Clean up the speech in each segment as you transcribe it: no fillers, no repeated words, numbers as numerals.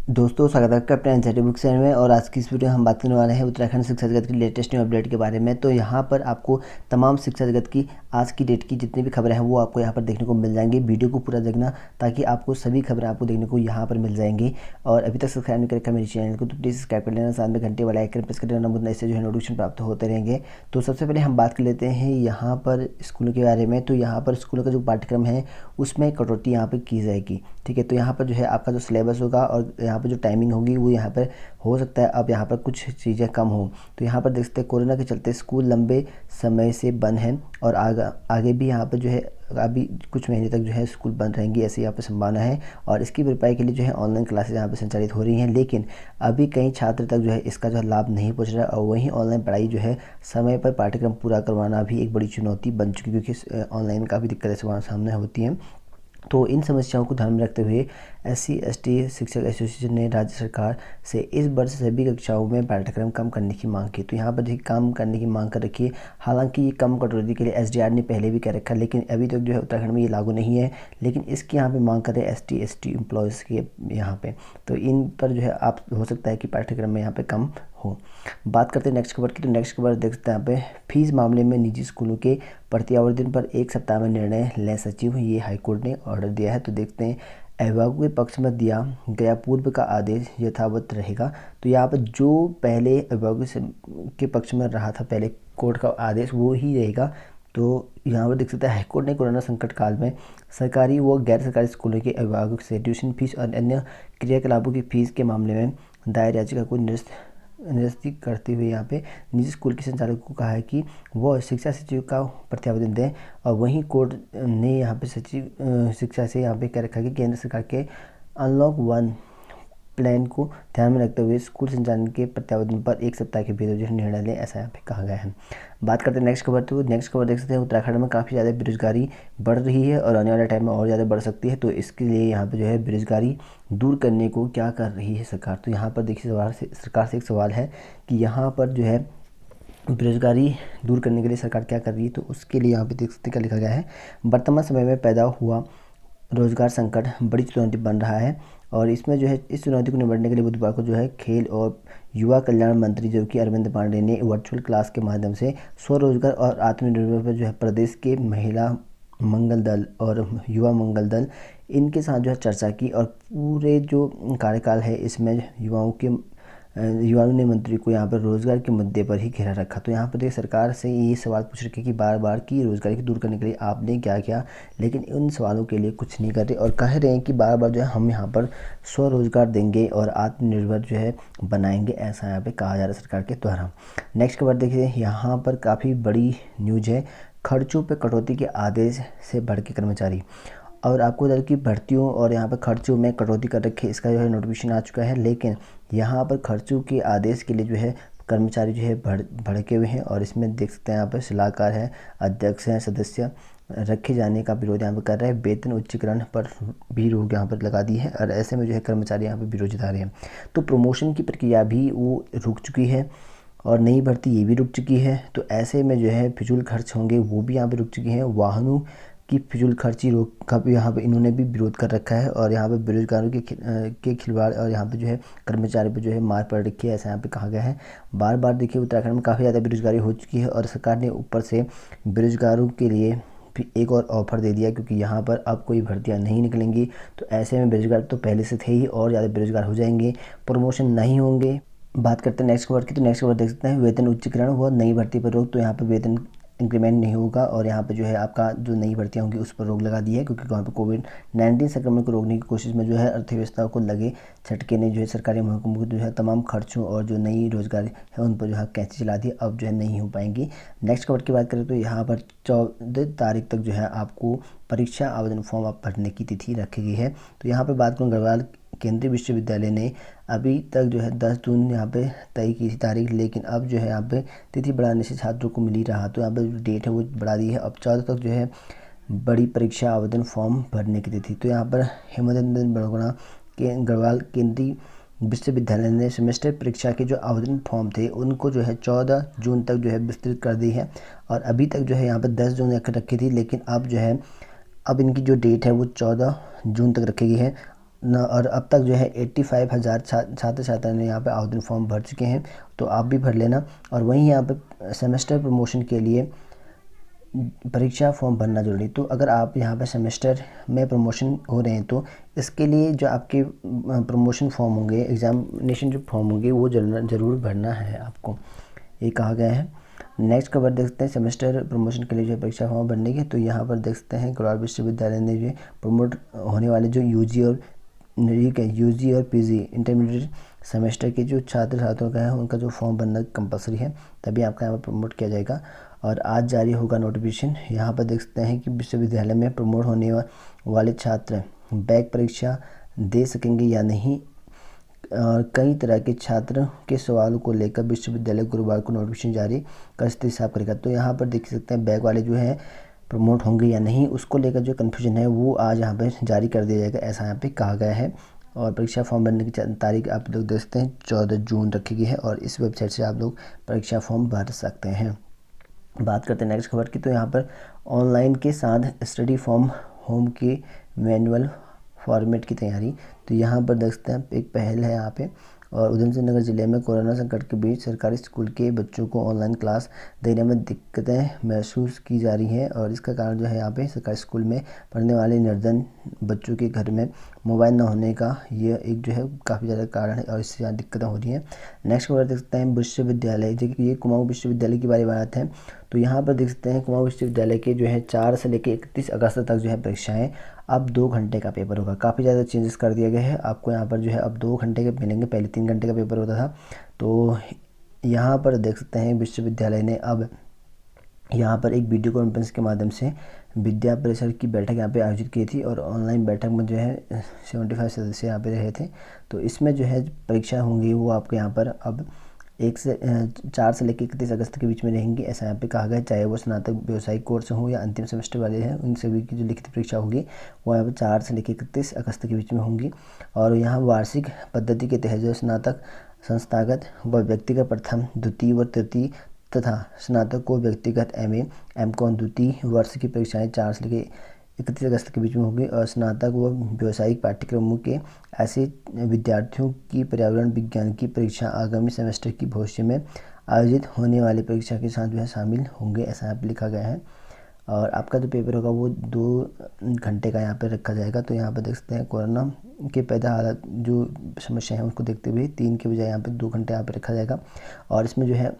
दोस्तों, स्वागत है आपका अपने एनसीईआरटी बुक चैनल में। और आज की इस वीडियो में हम बात करने वाले हैं उत्तराखंड शिक्षा जगत की लेटेस्ट न्यू अपडेट के बारे में। तो यहाँ पर आपको तमाम शिक्षा जगत की आज की डेट की जितनी भी खबरें हैं वो आपको यहाँ पर देखने को मिल जाएंगी। वीडियो को पूरा देखना ताकि आपको सभी खबरें आपको देखने को यहाँ पर मिल जाएंगी। और अभी तक सब्सक्राइब नहीं करके मेरे चैनल को तो प्लीज़ सब्सक्राइब कर लेना, साथ में घंटे वाला आइकन प्रेस कर लेना, मुझे इससे जो है नोटिफिकेशन प्राप्त होते रहेंगे। तो सबसे पहले हम बात कर लेते हैं यहाँ पर स्कूलों के बारे में। तो यहाँ पर स्कूलों का जो पाठ्यक्रम है उसमें कटौती यहाँ पर की जाएगी। ठीक है, तो यहाँ पर जो है आपका जो सिलेबस होगा और यहाँ पर जो टाइमिंग होगी वो यहाँ पर हो सकता है अब यहाँ पर कुछ चीज़ें कम हो। तो यहाँ पर देख सकते हैं कोरोना के चलते स्कूल लंबे समय से बंद हैं और आगे भी यहाँ पर जो है अभी कुछ महीने तक जो है स्कूल बंद रहेंगी, ऐसी यहाँ पर संभावना है। और इसकी भरपाई के लिए जो है ऑनलाइन क्लासेज यहाँ पर संचालित हो रही हैं, लेकिन अभी कई छात्र तक जो है इसका जो है लाभ नहीं पहुँच रहा है। और वहीं ऑनलाइन पढ़ाई जो है समय पर पाठ्यक्रम पूरा करवाना भी एक बड़ी चुनौती बन चुकी है, क्योंकि ऑनलाइन काफ़ी दिक्कतें सामने होती हैं। तो इन समस्याओं को ध्यान में रखते हुए SC/ST शिक्षक एसोसिएशन ने राज्य सरकार से इस वर्ष सभी कक्षाओं में पाठ्यक्रम कम करने की मांग की। तो यहाँ पर देखिए कम करने की मांग कर रखी है। हालांकि ये कम कटौती के लिए SDR ने पहले भी कह रखा है, लेकिन अभी तक जो है उत्तराखंड में ये लागू नहीं है। लेकिन इसकी यहाँ पे मांग कर रहे हैं ST/ST एम्प्लॉयज़ के यहाँ पे। तो इन पर जो है आप हो सकता है कि पाठ्यक्रम में यहाँ पे कम हो। बात करते हैं नेक्स्ट खबर की। तो नेक्स्ट खबर देख सकते हैं यहाँ पे फीस मामले में निजी स्कूलों के प्रत्यावर्तन पर 1 सप्ताह में निर्णय लें सचिव, ये हाईकोर्ट ने ऑर्डर दिया है। तो देखते हैं अभिभावकों के पक्ष में दिया गया पूर्व का आदेश यथावत रहेगा। तो यहाँ पर जो पहले अभिभावकों के पक्ष में रहा था पहले कोर्ट का आदेश वो ही रहेगा। तो यहाँ पर देख सकते हैं हाईकोर्ट ने कोरोना संकट काल में सरकारी व गैर सरकारी स्कूलों के अभिभावकों से ट्यूशन फीस और अन्य क्रियाकलापों की फीस के मामले में दायर याचिका को निरस्त करते हुए यहाँ पे निजी स्कूल के संचालक को कहा है कि वह शिक्षा सचिव का प्रत्यावर्तन दें। और वहीं कोर्ट ने यहाँ पे सचिव शिक्षा से यहाँ पे कह रखा है कि केंद्र सरकार के अनलॉक 1 प्लान को ध्यान में रखते हुए स्कूल संचालन के प्रत्यावर्तन पर 1 सप्ताह के भीतर जो है निर्णय लें, ऐसा यहाँ पे कहा गया है। बात करते हैं नेक्स्ट खबर। तो नेक्स्ट खबर देख सकते हैं उत्तराखंड में काफ़ी ज़्यादा बेरोजगारी बढ़ रही है और आने वाले टाइम में और ज़्यादा बढ़ सकती है। तो इसके लिए यहाँ पे जो है बेरोजगारी दूर करने को क्या कर रही है सरकार। तो यहाँ पर देखिए सरकार से एक सवाल है कि यहाँ पर जो है बेरोजगारी दूर करने के लिए सरकार क्या कर रही है। तो उसके लिए यहाँ पे देख सकते क्या लिखा गया है, वर्तमान समय में पैदा हुआ रोजगार संकट बड़ी चुनौती बन रहा है। और इसमें जो है इस चुनौती को निपटने के लिए बुधवार को जो है खेल और युवा कल्याण मंत्री जो कि अरविंद पांडे ने वर्चुअल क्लास के माध्यम से स्वरोजगार और आत्मनिर्भर पर जो है प्रदेश के महिला मंगल दल और युवा मंगल दल इनके साथ जो है चर्चा की। और पूरे जो कार्यकाल है इसमें युवाओं ने मंत्री को यहाँ पर रोजगार के मुद्दे पर ही घेरा रखा। तो यहाँ पर देखिए सरकार से ये सवाल पूछ रखे कि बार बार कि रोजगार की दूर करने के लिए आपने क्या किया, लेकिन उन सवालों के लिए कुछ नहीं कर रहे और कह रहे हैं कि बार बार जो है हम यहाँ पर स्वरोजगार देंगे और आत्मनिर्भर जो है बनाएंगे, ऐसा यहाँ पे कहा जा रहा है सरकार के द्वारा। नेक्स्ट खबर देखिए, यहाँ पर काफ़ी बड़ी न्यूज है, खर्चों पर कटौती के आदेश से भड़के कर्मचारी। और आपको बता दूं कि भर्तियों और यहाँ पर खर्चों में कटौती कर रखी है, इसका जो है नोटिफिकेशन आ चुका है। लेकिन यहाँ पर खर्चों के आदेश के लिए जो है कर्मचारी जो है भड़के हुए हैं। और इसमें देख सकते हैं यहाँ पर सलाहकार है, अध्यक्ष हैं, सदस्य रखे जाने का विरोध यहाँ पर कर रहे हैं। वेतन उच्चीकरण पर भी रोक यहाँ पर लगा दी है और ऐसे में जो है कर्मचारी यहाँ पर विरोध जता रहे हैं। तो प्रमोशन की प्रक्रिया भी वो रुक चुकी है और नई भर्ती ये भी रुक चुकी है। तो ऐसे में जो है फिजूल खर्च होंगे वो भी यहाँ पे रुक चुकी हैं। वाहनों की फिजूल खर्ची रोक का भी यहाँ पे इन्होंने भी विरोध कर रखा है। और यहाँ पे बेरोजगारों के खिलवाड़ और यहाँ पे जो है कर्मचारी पे जो है मार पड़ रखी है, ऐसा यहाँ पे कहा गया है। बार बार देखिए उत्तराखंड में काफ़ी ज़्यादा बेरोजगारी हो चुकी है और सरकार ने ऊपर से बेरोजगारों के लिए भी एक और ऑफर दे दिया, क्योंकि यहाँ पर अब कोई भर्तियाँ नहीं निकलेंगी। तो ऐसे में बेरोजगार तो पहले से थे ही और ज़्यादा बेरोजगार हो जाएंगे, प्रमोशन नहीं होंगे। बात करते हैं नेक्स्ट खबर की। तो नेक्स्ट खबर देख सकते हैं वेतन उच्चीकरण व नई भर्ती पर रोक। तो यहाँ पे वेतन इंक्रीमेंट नहीं होगा और यहाँ पे जो है आपका जो नई भर्तियाँ होंगी उस पर रोक लगा दी है, क्योंकि वहाँ पे कोविड-19 संक्रमण को रोकने की कोशिश में जो है अर्थव्यवस्था को लगे झटके ने जो है सरकारी महकमों को जो है तमाम खर्चों और जो नई रोजगार है उन पर जो है कैंची चला दी, अब जो है नहीं हो पाएंगी। नेक्स्ट खबर की बात करें तो यहाँ पर 14 तारीख तक जो है आपको परीक्षा आवेदन फॉर्म आप भरने की तिथि रखी गई है। तो यहाँ पर बात करूँ गढ़वाल केंद्रीय विश्वविद्यालय ने अभी तक जो है 10 जून यहाँ पे तय की थी तारीख, लेकिन अब जो है यहाँ पे तिथि बढ़ाने से छात्रों को मिली रहा। तो यहाँ पे जो डेट है वो बढ़ा दी है, अब 14 तक जो है बड़ी परीक्षा आवेदन फॉर्म भरने की तिथि। तो यहाँ पर हेमचंद्र बड़गुना के गढ़वाल केंद्रीय विश्वविद्यालय ने सेमेस्टर परीक्षा के जो आवेदन फॉर्म थे उनको जो है 14 जून तक जो है विस्तृत कर दी है। और अभी तक जो है यहाँ पर 10 जून रखी थी, लेकिन अब जो है अब इनकी जो डेट है वो 14 जून तक रखी गई है। और अब तक जो है 85,000 छात्र छात्रा ने यहाँ पे आवेदन फॉर्म भर चुके हैं, तो आप भी भर लेना। और वहीं यहाँ पे सेमेस्टर प्रमोशन के लिए परीक्षा फॉर्म भरना जरूरी। तो अगर आप यहाँ पे सेमेस्टर में प्रमोशन हो रहे हैं तो इसके लिए जो आपके प्रमोशन फॉर्म होंगे, एग्जामिनेशन जो फॉर्म होंगे वो ज़रूर भरना है आपको, ये कहा गया है। नेक्स्ट खबर देखते हैं सेमेस्टर प्रमोशन के लिए जो परीक्षा फॉर्म भरने के। तो यहाँ पर देख सकते हैं कोलार विश्वविद्यालय ने जो प्रमोट होने वाले जो यूजी और पीजी इंटरमीडिएट सेमेस्टर के जो छात्र छात्रों का है उनका जो फॉर्म भरना कंपलसरी है, तभी आपका यहाँ पर प्रमोट किया जाएगा। और आज जारी होगा नोटिफिकेशन। यहाँ पर देख सकते हैं कि विश्वविद्यालय में प्रमोट होने वाले छात्र बैक परीक्षा दे सकेंगे या नहीं, और कई तरह के छात्र के सवालों को लेकर विश्वविद्यालय गुरुवार को नोटिफिकेशन जारी कर स्थिति साफ करेगा। तो यहाँ पर देख सकते हैं बैक वाले जो है प्रमोट होंगे या नहीं, उसको लेकर जो कन्फ्यूजन है वो आज यहाँ पर जारी कर दिया जाएगा, ऐसा यहाँ पे कहा गया है। और परीक्षा फॉर्म भरने की तारीख आप लोग देख सकते हैं 14 जून रखी गई है, और इस वेबसाइट से आप लोग परीक्षा फॉर्म भर सकते हैं। बात करते हैं नेक्स्ट खबर की। तो यहाँ पर ऑनलाइन के साथ स्टडी फॉर्म होम के मैनुअल फॉर्मेट की तैयारी। तो यहाँ पर देख सकते हैं एक पहल है यहाँ पे। और उधमसिंह नगर ज़िले में कोरोना संकट के बीच सरकारी स्कूल के बच्चों को ऑनलाइन क्लास देने में दिक्कतें महसूस की जा रही हैं, और इसका कारण जो है यहाँ पे सरकारी स्कूल में पढ़ने वाले निर्धन बच्चों के घर में मोबाइल न होने का ये एक जो है काफ़ी ज़्यादा कारण है, और इससे ज़्यादा दिक्कतें हो रही हैं। नेक्स्ट खबर देख सकते हैं विश्वविद्यालय, जो कि ये कुमाऊं विश्वविद्यालय की बात है। तो यहाँ पर देख सकते हैं कुमाऊं विश्वविद्यालय के जो है 4 से लेकर 31 अगस्त तक जो है परीक्षाएँ, अब 2 घंटे का पेपर होगा। काफ़ी ज़्यादा चेंजेस कर दिया गया है, आपको यहाँ पर जो है अब 2 घंटे के मिलेंगे, पहले 3 घंटे का पेपर होता था। तो यहाँ पर देख सकते हैं विश्वविद्यालय ने अब यहाँ पर एक वीडियो कॉन्फ्रेंस के माध्यम से विद्या परिषद की बैठक यहाँ पे आयोजित की थी, और ऑनलाइन बैठक में जो है 75 सदस्य यहाँ पे रहे थे। तो इसमें जो है परीक्षा होंगी वो आपको यहाँ पर अब 4 से लेकर 31 अगस्त के बीच में रहेंगी, ऐसा यहाँ पे कहा गया है। चाहे वो स्नातक व्यावसायिक कोर्स हो या अंतिम सेमेस्टर वाले हैं, उन सभी की जो लिखित परीक्षा होगी वो यहाँ पर 4 से लेकर 31 अगस्त के बीच में होंगी। और यहाँ वार्षिक पद्धति के तहत जो स्नातक संस्थागत व व्यक्तिगत प्रथम द्वितीय व तृतीय तथा स्नातक को व्यक्तिगत MA MCOM द्वितीय वर्ष की परीक्षाएं 4 से लेकर 31 अगस्त के बीच में होगी। और स्नातक व व्यावसायिक पाठ्यक्रमों के ऐसे विद्यार्थियों की पर्यावरण विज्ञान की परीक्षा आगामी सेमेस्टर की भविष्य में आयोजित होने वाली परीक्षा के साथ जो है शामिल होंगे, ऐसा यहाँ पर लिखा गया है। और आपका जो पेपर होगा वो 2 घंटे का यहाँ पर रखा जाएगा। तो यहाँ पर देख सकते हैं कोरोना के पैदा हालात जो समस्या है उसको देखते हुए 3 के बजाय यहाँ पे 2 घंटे यहाँ पे रखा जाएगा। और इसमें जो है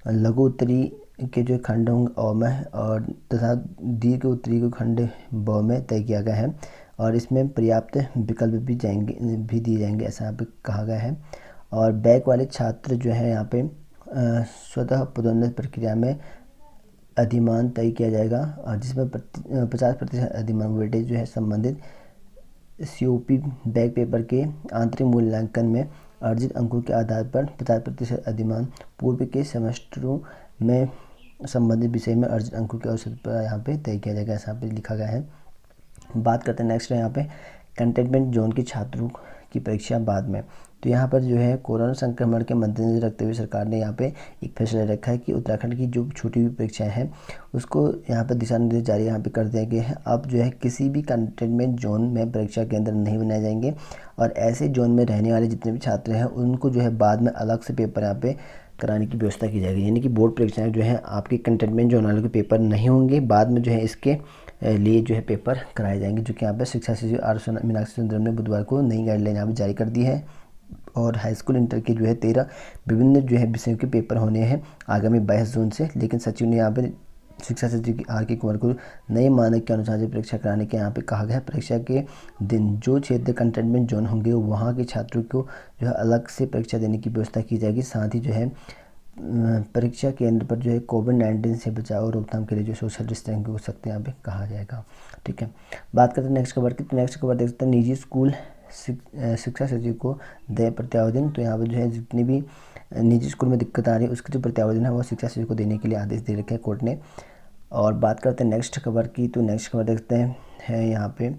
लघु उत्तरी के जो खंड होंगे अ में, और तथा दीर्घ उत्तरी के खंड ब में तय किया गया है, और इसमें पर्याप्त विकल्प भी दिए जाएंगे, ऐसा यहाँ पे कहा गया है। और बैक वाले छात्र जो है यहाँ पे स्वतः पदोन्नति प्रक्रिया में अधिमान तय किया जाएगा, और जिसमें 50% अधिमान वेटेज जो है संबंधित COP बैक पेपर के आंतरिक मूल्यांकन में अर्जित अंकों के आधार पर 50% अधिमान पूर्व के सेमेस्टरों में संबंधित विषय में अर्जित अंकों के औसत पर यहाँ पे तय किया जाएगा, ऐसा यहाँ पे लिखा गया है। बात करते हैं नेक्स्ट है यहाँ पे कंटेनमेंट जोन के छात्रों की परीक्षा बाद में। तो यहाँ पर जो है कोरोना संक्रमण के मद्देनजर रखते हुए सरकार ने यहाँ पे एक फैसला रखा है कि उत्तराखंड की जो छूटी हुई परीक्षाएं हैं उसको यहाँ पर दिशा निर्देश जारी यहाँ पे कर दिया गया है। अब जो है किसी भी कंटेनमेंट जोन में परीक्षा केंद्र नहीं बनाए जाएंगे, और ऐसे जोन में रहने वाले जितने भी छात्र हैं उनको जो है बाद में अलग से पेपर यहाँ पे कराने की व्यवस्था की जाएगी। यानी कि बोर्ड परीक्षाएं जो है आपके कंटेनमेंट जोन वालों के पेपर नहीं होंगे, बाद में जो है इसके लिए जो है पेपर कराए जाएंगे, जो कि यहाँ पर शिक्षा सचिव R मीनाक्षी सुंदरम ने बुधवार को नई गाइडलाइन यहाँ पर जारी कर दी है। और हाई स्कूल इंटर के जो है 13 विभिन्न जो है विषयों के पेपर होने हैं आगामी 22 जून से, लेकिन सचिव ने यहाँ पे शिक्षा सचिव R.K. कुंवर को नए मानक के अनुसार जो परीक्षा कराने के यहाँ पे कहा गया है। परीक्षा के दिन जो क्षेत्र कंटेनमेंट जोन होंगे वहाँ के छात्रों को जो है अलग से परीक्षा देने की व्यवस्था की जाएगी। साथ ही जो है परीक्षा केंद्र पर जो है कोविड-19 से बचाव और रोकथाम के लिए जो सोशल डिस्टेंसिंग हो सकते हैं यहाँ पे कहा जाएगा। ठीक है, बात करते हैं नेक्स्ट खबर की। तो नेक्स्ट खबर देख सकते हैं निजी स्कूल शिक्षा सचिव को दे प्रत्यावेदन। तो यहाँ पर जो है जितनी भी निजी स्कूल में दिक्कत आ रही है उसके जो प्रत्यावेदन है वो शिक्षा सचिव को देने के लिए आदेश दे रखे हैं कोर्ट ने। और बात करते हैं नेक्स्ट खबर की। तो नेक्स्ट खबर देखते हैं है यहाँ पे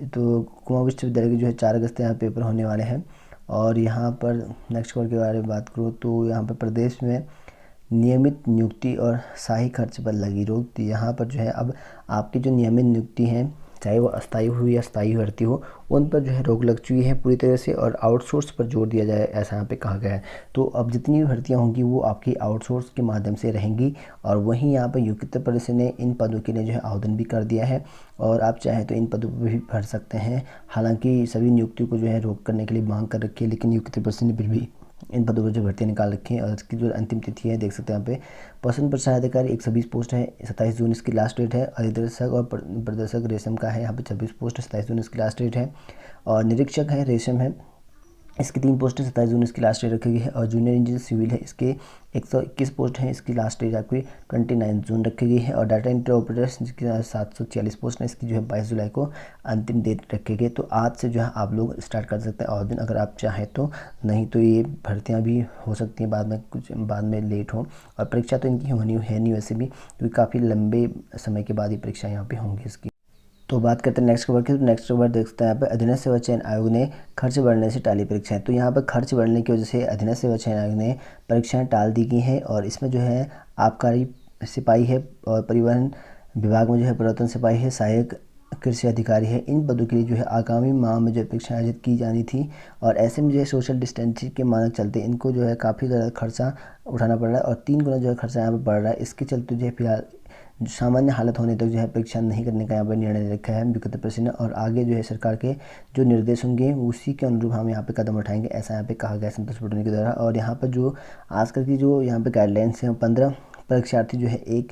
तो कुमाऊं विश्वविद्यालय के जो है 4 अगस्त यहाँ पेपर होने वाले हैं। और यहाँ पर नेक्स्ट खबर के बारे में बात करूँ तो यहाँ पर प्रदेश में नियमित नियुक्ति और शाही खर्च पर लगी रोक। तो यहाँ पर जो है अब आपकी जो नियमित नियुक्ति हैं चाहे वो अस्थायी हो या स्थायी भर्ती हो, उन पर जो है रोक लग चुकी है पूरी तरह से और आउटसोर्स पर जोर दिया जाए, ऐसा यहाँ पे कहा गया है। तो अब जितनी भी भर्तियाँ होंगी वो आपकी आउटसोर्स के माध्यम से रहेंगी। और वहीं यहाँ पर यूपी उत्तर प्रदेश ने इन पदों के लिए जो है आवेदन भी कर दिया है और आप चाहें तो इन पदों पर भी भर सकते हैं। हालांकि सभी नियुक्तियों को जो है रोक करने के लिए मांग कर रखी है, लेकिन यूपी उत्तर प्रदेश ने फिर भी इन पदों पर जो भर्तियाँ निकाल रखी हैं और इसकी जो अंतिम तिथि है देख सकते हैं यहाँ पे। पसंद प्रसार अधिकारी 120 पोस्ट है, 27 जून इसकी लास्ट डेट है। अधिदर्शक और प्रदर्शक रेशम का है यहाँ पे 26 पोस्ट, 27 जून इसकी लास्ट डेट है। और निरीक्षक है रेशम है, इसकी 3 पोस्ट है, 27 जून इसकी लास्ट डेट रखी गई है। और जूनियर इंजीनियर सिविल है, इसके 121 पोस्ट हैं, इसकी लास्ट डेट आपकी 29 जून रखी गई है। और डाटा एंट्री ऑपरेटर्स जिसकी 746 पोस्ट है, इसकी जो है 22 जुलाई को अंतिम डेट रखी गई। तो आज से जो है आप लोग स्टार्ट कर सकते हैं आवेदन अगर आप चाहें तो, नहीं तो ये भर्तियाँ भी हो सकती हैं बाद में, कुछ बाद में लेट हो। और परीक्षा तो इनकी होनी है नहीं वैसे भी, क्योंकि काफ़ी लंबे समय के बाद ये परीक्षा यहाँ पर होंगी इसकी। तो बात करते हैं नेक्स्ट खबर की। तो नेक्स्ट खबर देखते हैं यहाँ पे, अधीनस्थ सेवा चयन आयोग ने खर्च बढ़ने से टाली परीक्षाएं। तो यहाँ पर खर्च बढ़ने की वजह से अधीनस्थ सेवा चयन आयोग ने परीक्षाएं टाल दी गई हैं। और इसमें जो है आबकारी सिपाही है और परिवहन विभाग में जो है प्रवर्तन सिपाही है, सहायक कृषि अधिकारी है, इन पदों के लिए जो है आगामी माह में जो परीक्षा आयोजित की जानी थी। और ऐसे में जो है सोशल डिस्टेंसिंग के मानक चलते इनको जो है काफ़ी ज़्यादा खर्चा उठाना पड़ रहा है और 3 गुना जो है खर्चा यहाँ पर बढ़ रहा है। इसके चलते जो है फिलहाल सामान्य हालत होने तक जो है परीक्षा नहीं करने का यहाँ पर निर्णय ले रखा है यूपी उत्तर प्रदेश ने। और आगे जो है सरकार के जो निर्देश होंगे उसी के अनुरूप हम यहाँ पे कदम उठाएंगे, ऐसा यहाँ पे कहा गया संतोष पटवारी के द्वारा। और यहाँ पर जो आजकल की जो यहाँ पे गाइडलाइंस हैं, 15 परीक्षार्थी जो है एक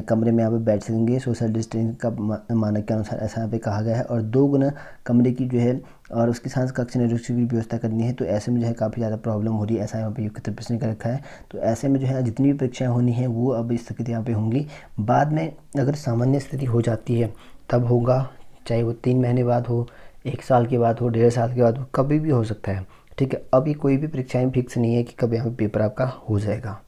कमरे में यहाँ पे बैठ सकेंगे सोशल डिस्टेंसिंग का मानक के अनुसार, ऐसा यहाँ पे कहा गया है। और 2 गुना कमरे की जो है और उसके साथ कक्ष निरीक्षक की व्यवस्था करनी है। तो ऐसे में जो है काफ़ी ज़्यादा प्रॉब्लम हो रही है, ऐसा यहाँ पे यूपी उत्तर प्रदेश ने कर रखा है। तो ऐसे में जो है जितनी भी परीक्षाएं होनी है वो अब स्थिति यहाँ पे होंगी। बाद में अगर सामान्य स्थिति हो जाती है तब होगा, चाहे वो 3 महीने बाद हो, 1 साल के बाद हो, 1.5 साल के बाद हो, कभी भी हो सकता है। ठीक है, अभी कोई भी परीक्षाएँ फिक्स नहीं है कि कब यहाँ पे पेपर आपका हो जाएगा।